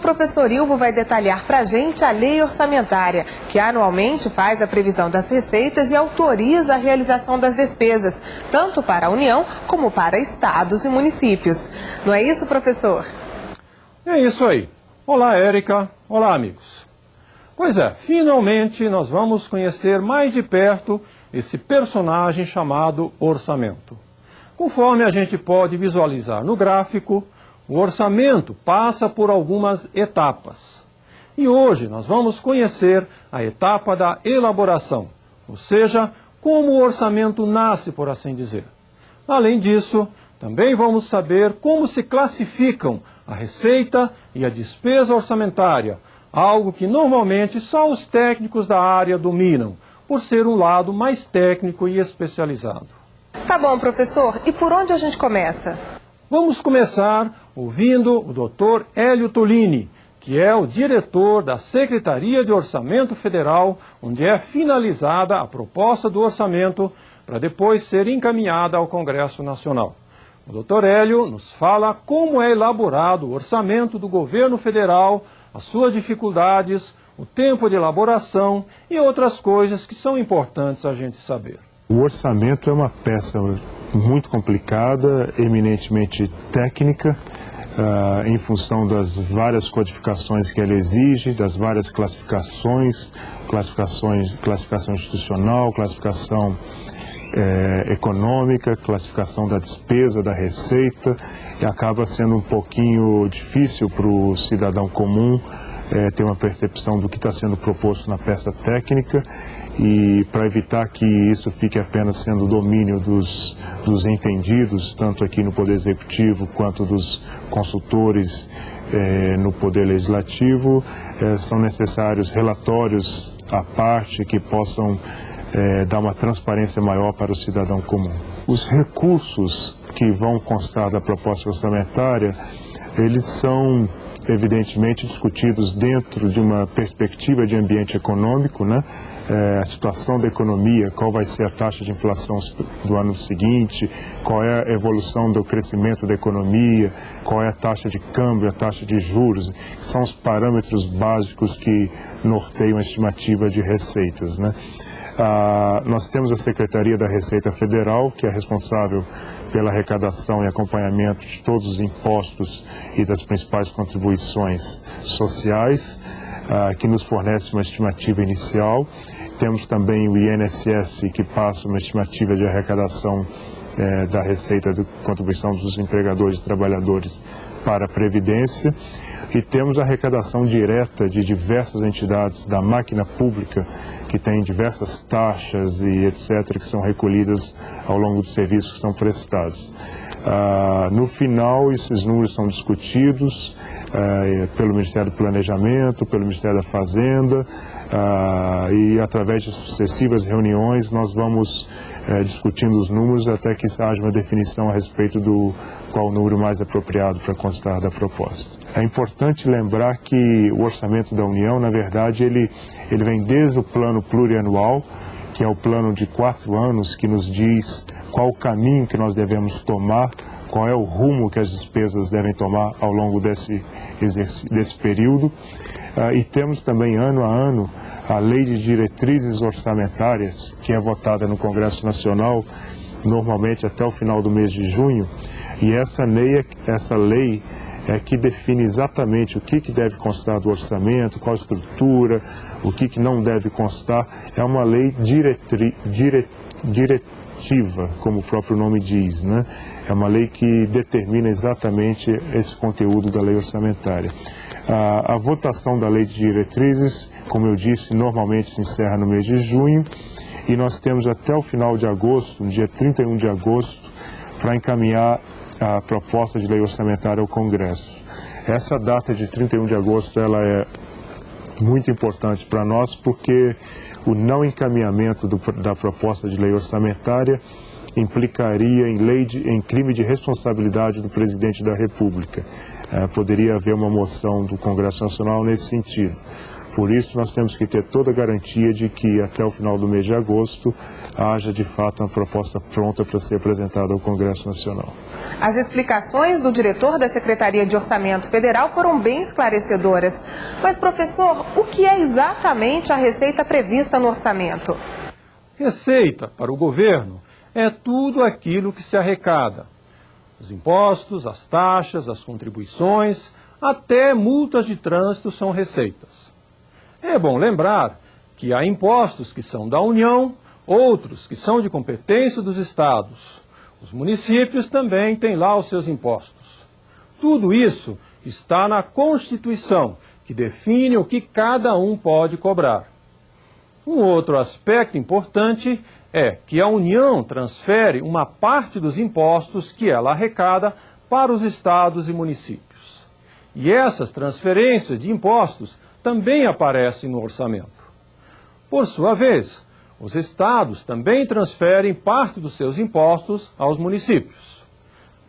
professor Ilvo vai detalhar para a gente a lei orçamentária, que anualmente faz a previsão das receitas e autoriza a realização das despesas, tanto para a União como para estados e municípios. Não é isso, professor? É isso aí. Olá, Érica. Olá, amigos. Pois é, finalmente nós vamos conhecer mais de perto esse personagem chamado orçamento. Conforme a gente pode visualizar no gráfico, o orçamento passa por algumas etapas. E hoje nós vamos conhecer a etapa da elaboração, ou seja, como o orçamento nasce, por assim dizer. Além disso, também vamos saber como se classificam a receita e a despesa orçamentária, algo que normalmente só os técnicos da área dominam, por ser um lado mais técnico e especializado. Tá bom, professor. E por onde a gente começa? Vamos começar ouvindo o Dr. Hélio Tolini, que é o diretor da Secretaria de Orçamento Federal, onde é finalizada a proposta do orçamento para depois ser encaminhada ao Congresso Nacional. O Dr. Hélio nos fala como é elaborado o orçamento do governo federal, as suas dificuldades, o tempo de elaboração e outras coisas que são importantes a gente saber. O orçamento é uma peça muito complicada, eminentemente técnica, em função das várias codificações que ela exige, das várias classificação institucional, classificação econômica, classificação da despesa, da receita, e acaba sendo um pouquinho difícil para o cidadão comum ter uma percepção do que está sendo proposto na peça técnica, e para evitar que isso fique apenas sendo domínio dos entendidos, tanto aqui no Poder Executivo quanto dos consultores no Poder Legislativo, são necessários relatórios à parte que possam dar uma transparência maior para o cidadão comum. Os recursos que vão constar da proposta orçamentária, eles são evidentemente discutidos dentro de uma perspectiva de ambiente econômico, né? A situação da economia, qual vai ser a taxa de inflação do ano seguinte, qual é a evolução do crescimento da economia, qual é a taxa de câmbio, a taxa de juros, que são os parâmetros básicos que norteiam a estimativa de receitas, né? Nós temos a Secretaria da Receita Federal, que é responsável pela arrecadação e acompanhamento de todos os impostos e das principais contribuições sociais, que nos fornece uma estimativa inicial. Temos também o INSS, que passa uma estimativa de arrecadação da receita de contribuição dos empregadores e trabalhadores para a Previdência. E temos a arrecadação direta de diversas entidades da máquina pública, que tem diversas taxas e etc., que são recolhidas ao longo dos serviços que são prestados. No final, esses números são discutidos pelo Ministério do Planejamento, pelo Ministério da Fazenda, e através de sucessivas reuniões nós vamos discutindo os números até que haja uma definição a respeito do qual o número mais apropriado para constar da proposta. É importante lembrar que o orçamento da União, na verdade, ele vem desde o plano plurianual, que é o plano de 4 anos, que nos diz qual o caminho que nós devemos tomar, qual é o rumo que as despesas devem tomar ao longo desse período. E temos também, ano a ano, a Lei de Diretrizes Orçamentárias, que é votada no Congresso Nacional, normalmente até o final do mês de junho, e essa lei é que define exatamente o que deve constar do orçamento, qual a estrutura, o que não deve constar. É uma lei diretiva, como o próprio nome diz, né? É uma lei que determina exatamente esse conteúdo da lei orçamentária. A votação da lei de diretrizes, como eu disse, normalmente se encerra no mês de junho, e nós temos até o final de agosto, no dia 31 de agosto, para encaminhar a proposta de lei orçamentária ao Congresso. Essa data de 31 de agosto ela é muito importante para nós, porque o não encaminhamento da proposta de lei orçamentária implicaria em crime de responsabilidade do presidente da República. Poderia haver uma moção do Congresso Nacional nesse sentido. Por isso, nós temos que ter toda a garantia de que até o final do mês de agosto haja de fato uma proposta pronta para ser apresentada ao Congresso Nacional. As explicações do diretor da Secretaria de Orçamento Federal foram bem esclarecedoras. Mas, professor, o que é exatamente a receita prevista no orçamento? Receita para o governo é tudo aquilo que se arrecada. Os impostos, as taxas, as contribuições, até multas de trânsito são receitas. É bom lembrar que há impostos que são da União, outros que são de competência dos estados. Os municípios também têm lá os seus impostos. Tudo isso está na Constituição, que define o que cada um pode cobrar. Um outro aspecto importante é que a União transfere uma parte dos impostos que ela arrecada para os estados e municípios. E essas transferências de impostos também aparecem no orçamento. Por sua vez, os estados também transferem parte dos seus impostos aos municípios.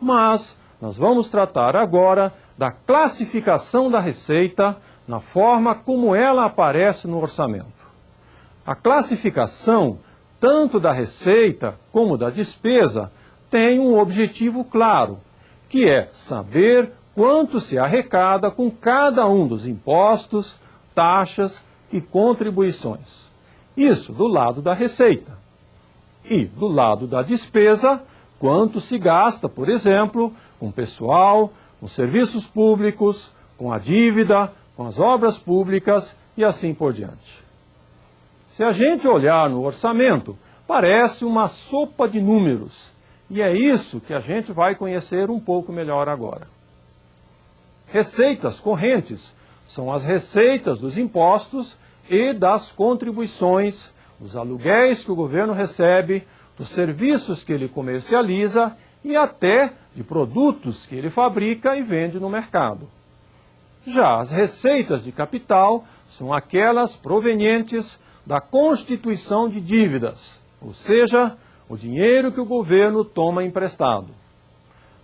Mas nós vamos tratar agora da classificação da receita na forma como ela aparece no orçamento. A classificação, tanto da receita como da despesa, tem um objetivo claro, que é saber quanto se arrecada com cada um dos impostos, taxas e contribuições. Isso do lado da receita. E do lado da despesa, quanto se gasta, por exemplo, com pessoal, com serviços públicos, com a dívida, com as obras públicas e assim por diante. Se a gente olhar no orçamento, parece uma sopa de números. E é isso que a gente vai conhecer um pouco melhor agora. Receitas correntes são as receitas dos impostos e das contribuições, dos aluguéis que o governo recebe, dos serviços que ele comercializa e até de produtos que ele fabrica e vende no mercado. Já as receitas de capital são aquelas provenientes da constituição de dívidas, ou seja, o dinheiro que o governo toma emprestado.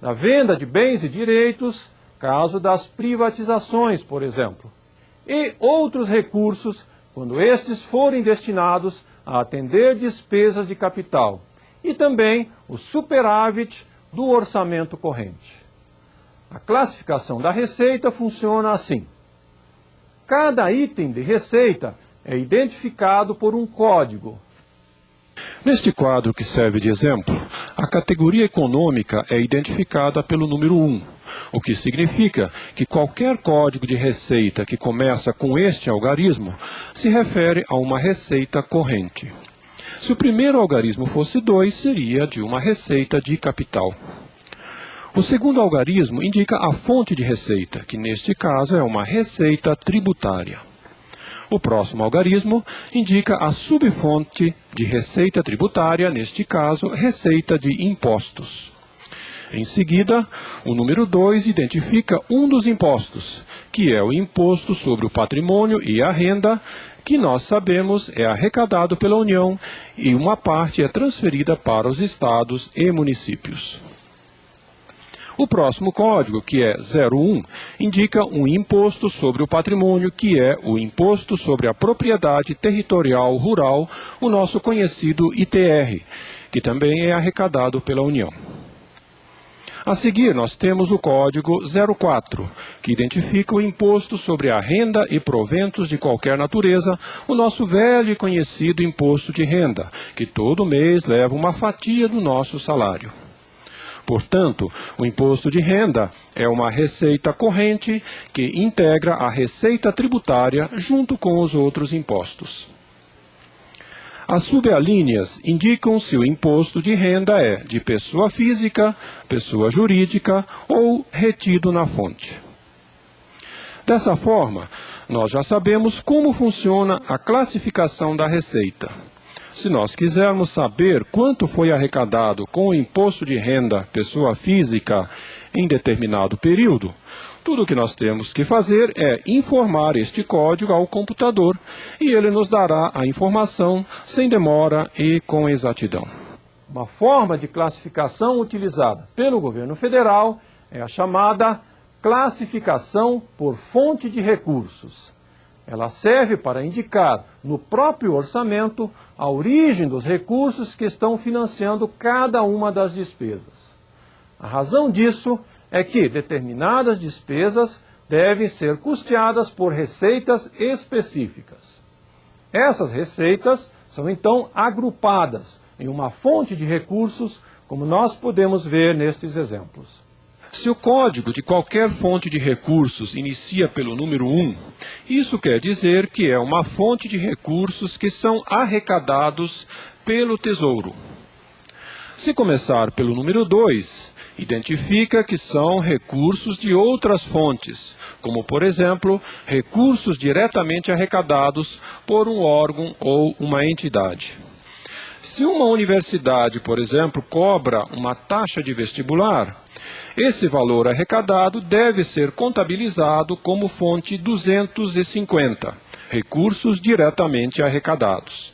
Da venda de bens e direitos, caso das privatizações, por exemplo, e outros recursos quando estes forem destinados a atender despesas de capital, e também o superávit do orçamento corrente. A classificação da receita funciona assim. Cada item de receita é identificado por um código. Neste quadro que serve de exemplo, a categoria econômica é identificada pelo número 1. O que significa que qualquer código de receita que começa com este algarismo se refere a uma receita corrente. Se o primeiro algarismo fosse 2, seria de uma receita de capital. O segundo algarismo indica a fonte de receita, que neste caso é uma receita tributária. O próximo algarismo indica a subfonte de receita tributária, neste caso, receita de impostos. Em seguida, o número 2 identifica um dos impostos, que é o imposto sobre o patrimônio e a renda, que nós sabemos é arrecadado pela União e uma parte é transferida para os estados e municípios. O próximo código, que é 01, indica um imposto sobre o patrimônio, que é o Imposto sobre a Propriedade Territorial Rural, o nosso conhecido ITR, que também é arrecadado pela União. A seguir, nós temos o código 04, que identifica o imposto sobre a renda e proventos de qualquer natureza, o nosso velho e conhecido imposto de renda, que todo mês leva uma fatia do nosso salário. Portanto, o imposto de renda é uma receita corrente que integra a receita tributária junto com os outros impostos. As subalíneas indicam se o imposto de renda é de pessoa física, pessoa jurídica ou retido na fonte. Dessa forma, nós já sabemos como funciona a classificação da receita. Se nós quisermos saber quanto foi arrecadado com o imposto de renda pessoa física em determinado período, tudo o que nós temos que fazer é informar este código ao computador e ele nos dará a informação sem demora e com exatidão. Uma forma de classificação utilizada pelo governo federal é a chamada classificação por fonte de recursos. Ela serve para indicar no próprio orçamento a origem dos recursos que estão financiando cada uma das despesas. A razão disso é que determinadas despesas devem ser custeadas por receitas específicas. Essas receitas são então agrupadas em uma fonte de recursos, como nós podemos ver nestes exemplos. Se o código de qualquer fonte de recursos inicia pelo número 1, isso quer dizer que é uma fonte de recursos que são arrecadados pelo Tesouro. Se começar pelo número 2, identifica que são recursos de outras fontes, como, por exemplo, recursos diretamente arrecadados por um órgão ou uma entidade. Se uma universidade, por exemplo, cobra uma taxa de vestibular, esse valor arrecadado deve ser contabilizado como fonte 250, recursos diretamente arrecadados.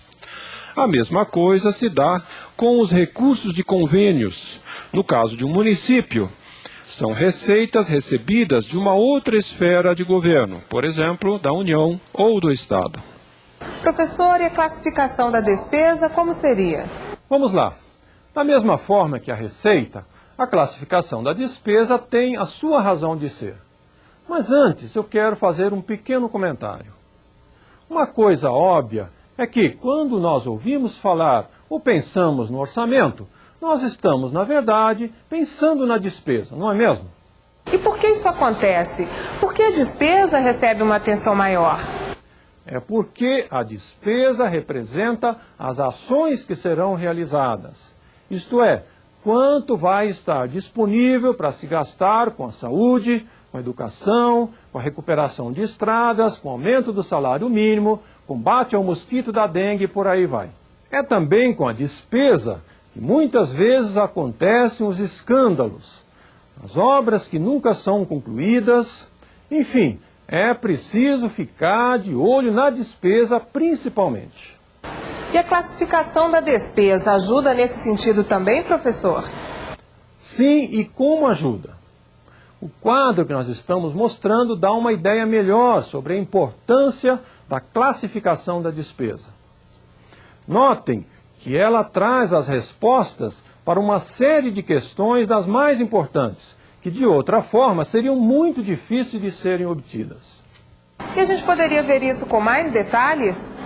A mesma coisa se dá com os recursos de convênios. No caso de um município, são receitas recebidas de uma outra esfera de governo, por exemplo, da União ou do Estado. Professor, e a classificação da despesa como seria? Vamos lá. Da mesma forma que a receita, a classificação da despesa tem a sua razão de ser. Mas antes eu quero fazer um pequeno comentário. Uma coisa óbvia é que quando nós ouvimos falar ou pensamos no orçamento, nós estamos, na verdade, pensando na despesa, não é mesmo? E por que isso acontece? Por que a despesa recebe uma atenção maior? É porque a despesa representa as ações que serão realizadas. Isto é, quanto vai estar disponível para se gastar com a saúde, com a educação, com a recuperação de estradas, com o aumento do salário mínimo, combate ao mosquito da dengue e por aí vai. É também com a despesa que muitas vezes acontecem os escândalos, as obras que nunca são concluídas, enfim, é preciso ficar de olho na despesa principalmente. E a classificação da despesa ajuda nesse sentido também, professor? Sim, e como ajuda? O quadro que nós estamos mostrando dá uma ideia melhor sobre a importância da classificação da despesa. Notem que ela traz as respostas para uma série de questões das mais importantes, que de outra forma seriam muito difíceis de serem obtidas. E a gente poderia ver isso com mais detalhes?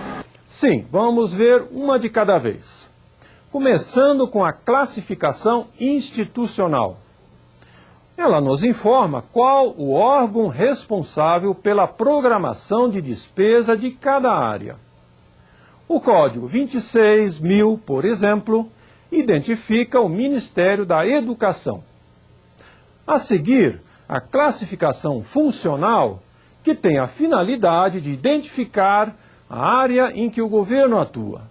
Sim, vamos ver uma de cada vez. Começando com a classificação institucional. Ela nos informa qual o órgão responsável pela programação de despesa de cada área. O Código 26.000, por exemplo, identifica o Ministério da Educação. A seguir, a classificação funcional, que tem a finalidade de identificar a área em que o governo atua.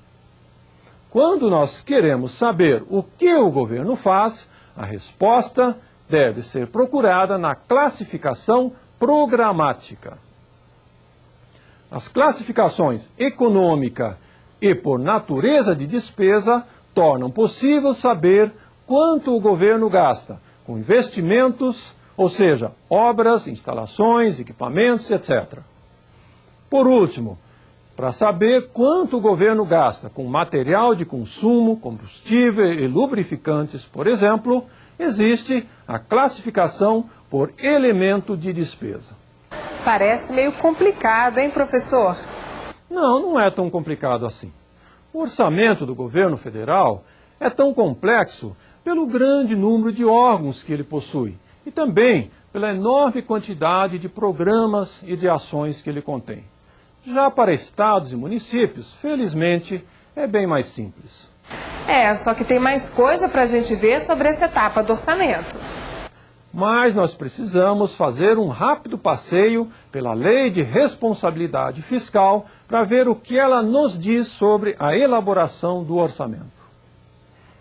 Quando nós queremos saber o que o governo faz, a resposta deve ser procurada na classificação programática. As classificações econômica e por natureza de despesa tornam possível saber quanto o governo gasta com investimentos, ou seja, obras, instalações, equipamentos, etc. Por último, para saber quanto o governo gasta com material de consumo, combustível e lubrificantes, por exemplo, existe a classificação por elemento de despesa. Parece meio complicado, hein, professor? Não, não é tão complicado assim. O orçamento do governo federal é tão complexo pelo grande número de órgãos que ele possui e também pela enorme quantidade de programas e de ações que ele contém. Já para estados e municípios, felizmente, é bem mais simples. Só que tem mais coisa para a gente ver sobre essa etapa do orçamento. Mas nós precisamos fazer um rápido passeio pela Lei de Responsabilidade Fiscal para ver o que ela nos diz sobre a elaboração do orçamento.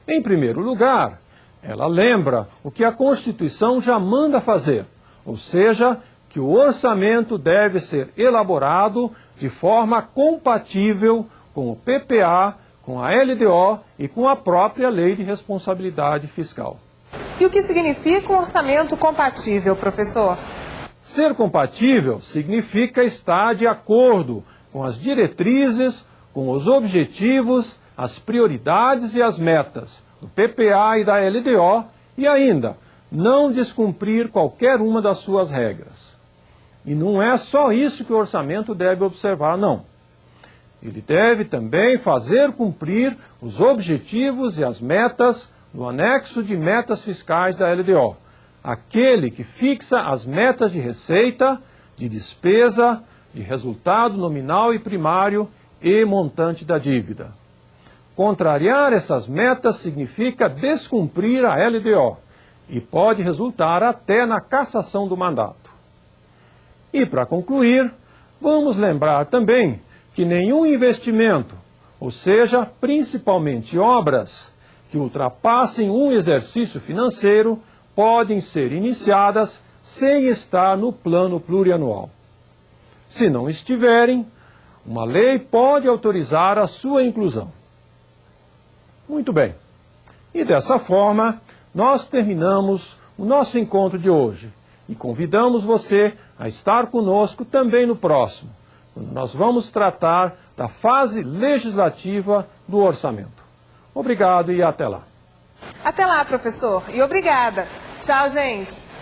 Em primeiro lugar, ela lembra o que a Constituição já manda fazer, ou seja, que o orçamento deve ser elaborado de forma compatível com o PPA, com a LDO e com a própria Lei de Responsabilidade Fiscal. E o que significa um orçamento compatível, professor? Ser compatível significa estar de acordo com as diretrizes, com os objetivos, as prioridades e as metas do PPA e da LDO e ainda não descumprir qualquer uma das suas regras. E não é só isso que o orçamento deve observar, não. Ele deve também fazer cumprir os objetivos e as metas no anexo de metas fiscais da LDO, aquele que fixa as metas de receita, de despesa, de resultado nominal e primário e montante da dívida. Contrariar essas metas significa descumprir a LDO e pode resultar até na cassação do mandato. E para concluir, vamos lembrar também que nenhum investimento, ou seja, principalmente obras que ultrapassem um exercício financeiro, podem ser iniciadas sem estar no plano plurianual. Se não estiverem, uma lei pode autorizar a sua inclusão. Muito bem. E dessa forma, nós terminamos o nosso encontro de hoje e convidamos você a estar conosco também no próximo, quando nós vamos tratar da fase legislativa do orçamento. Obrigado e até lá. Até lá, professor. E obrigada. Tchau, gente.